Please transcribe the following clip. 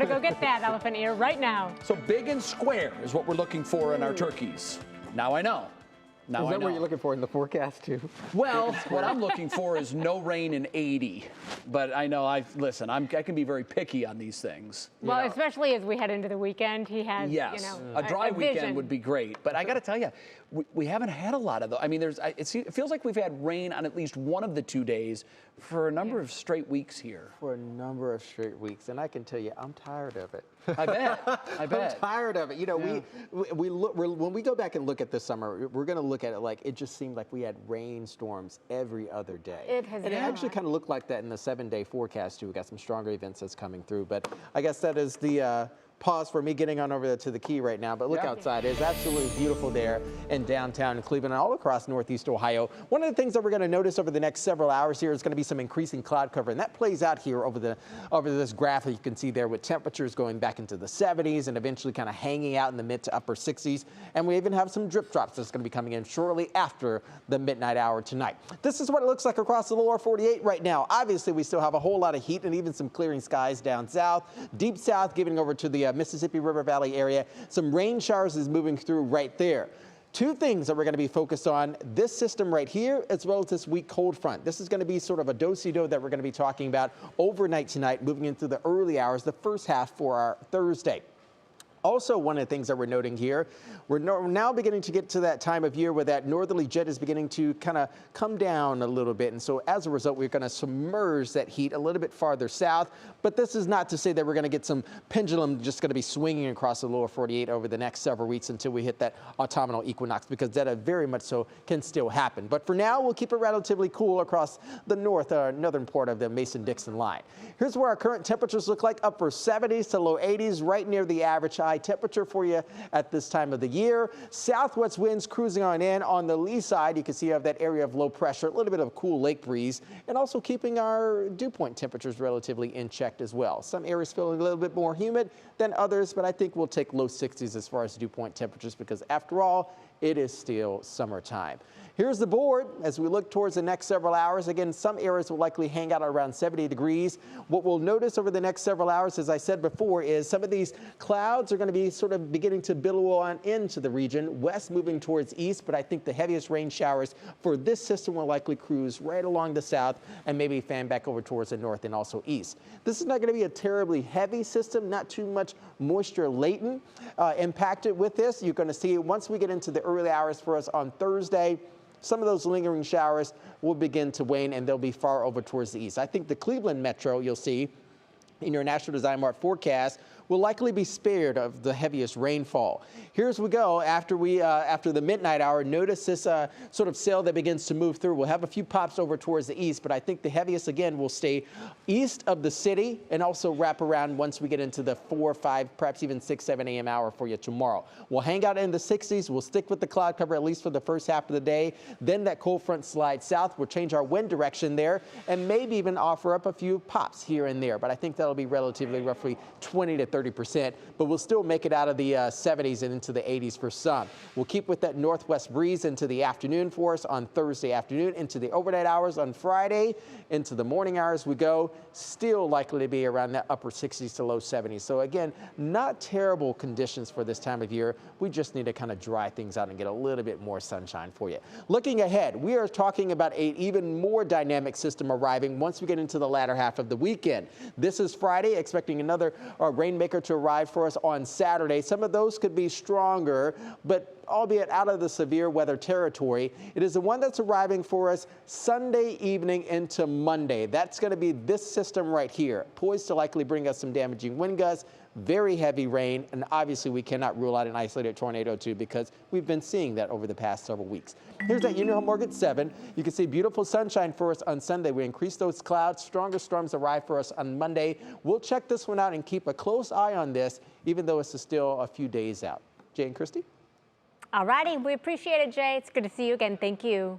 To go get that elephant ear right now. So big and square is what we're looking for in our turkeys. Now I know. Now Is that what you're looking for in the forecast too? Well, what I'm looking for is no rain in 80. But I know, I can be very picky on these things. Well, especially as we head into the weekend, he has, yes, you know, a dry weekend vision. would be great. But I got to tell you, we haven't had a lot of those. I mean, it feels like we've had rain on at least one of the 2 days for a number of straight weeks here. For a number of straight weeks, and I can tell you, I'm tired of it. I bet. I bet. I'm tired of it. You know, we look when we go back and look at this summer, we're going to look at it like it just seemed like we had rainstorms every other day. It has. And it actually kind of looked like that in the 7-day forecast too. We got some stronger events that's coming through, but I guess that is the pause for me getting on over to the key right now, but look outside. It's absolutely beautiful there in downtown Cleveland and all across Northeast Ohio. One of the things that we're going to notice over the next several hours here is going to be some increasing cloud cover, and that plays out here over this graph that you can see there with temperatures going back into the 70s and eventually kind of hanging out in the mid to upper 60s. And we even have some drip drops that's going to be coming in shortly after the midnight hour tonight. This is what it looks like across the lower 48 right now. Obviously, we still have a whole lot of heat and even some clearing skies down south, deep south, giving over to the Mississippi River Valley area. Some rain showers is moving through right there. Two things that we're going to be focused on, this system right here, as well as this weak cold front. This is going to be sort of a do-si-do that we're going to be talking about overnight tonight, moving into the early hours, the first half for our Thursday. Also, one of the things that we're noting here, we're now beginning to get to that time of year where that northerly jet is beginning to kind of come down a little bit. And so as a result, we're going to submerge that heat a little bit farther south. But this is not to say that we're going to get some pendulum just going to be swinging across the lower 48 over the next several weeks until we hit that autumnal equinox, because that very much so can still happen. But for now, we'll keep it relatively cool across the northern part of the Mason-Dixon line. Here's where our current temperatures look like: upper 70s to low 80s, right near the average high temperature for you at this time of the year. Southwest winds cruising on in. On the lee side, you can see you have that area of low pressure, a little bit of a cool lake breeze, and also keeping our dew point temperatures relatively in check as well. Some areas feeling a little bit more humid than others, but I think we'll take low 60s as far as dew point temperatures, because after all, it is still summertime. Here's the board as we look towards the next several hours. Again, some areas will likely hang out around 70 degrees. What we'll notice over the next several hours, as I said before, is some of these clouds are going to be sort of beginning to billow on into the region, west moving towards east, but I think the heaviest rain showers for this system will likely cruise right along the south and maybe fan back over towards the north and also east. This is not going to be a terribly heavy system, not too much moisture latent impacted with this. You're going to see once we get into the early hours for us on Thursday, some of those lingering showers will begin to wane, and they'll be far over towards the east. I think the Cleveland metro, you'll see in your National Design Mart forecast, will likely be spared of the heaviest rainfall. Here's we go after the midnight hour. Notice this sort of cell that begins to move through. We'll have a few pops over towards the east, but I think the heaviest again will stay east of the city and also wrap around once we get into the 4, 5, perhaps even 6, 7 a.m. hour for you tomorrow. We'll hang out in the 60s. We'll stick with the cloud cover at least for the first half of the day. Then that cold front slides south. We'll change our wind direction there and maybe even offer up a few pops here and there. But I think that'll be relatively roughly 20 to 30%, but we'll still make it out of the 70s and into the 80s for some. We'll keep with that northwest breeze into the afternoon for us on Thursday afternoon, into the overnight hours on Friday, into the morning hours we go, still likely to be around that upper 60s to low 70s. So again, not terrible conditions for this time of year. We just need to kind of dry things out and get a little bit more sunshine for you. Looking ahead, we are talking about an even more dynamic system arriving once we get into the latter half of the weekend. This is Friday, expecting another rainmaker to arrive for us on Saturday. Some of those could be stronger, but albeit out of the severe weather territory. It is the one that's arriving for us Sunday evening into Monday. That's going to be this system right here, poised to likely bring us some damaging wind gusts, very heavy rain, and obviously we cannot rule out an isolated tornado too, because we've been seeing that over the past several weeks. Here's that Union Homework at 7. You can see beautiful sunshine for us on Sunday. We increase those clouds. Stronger storms arrive for us on Monday. We'll check this one out and keep a close eye on this, even though it's still a few days out. Jay and Christy? All righty, we appreciate it, Jay. It's good to see you again. Thank you.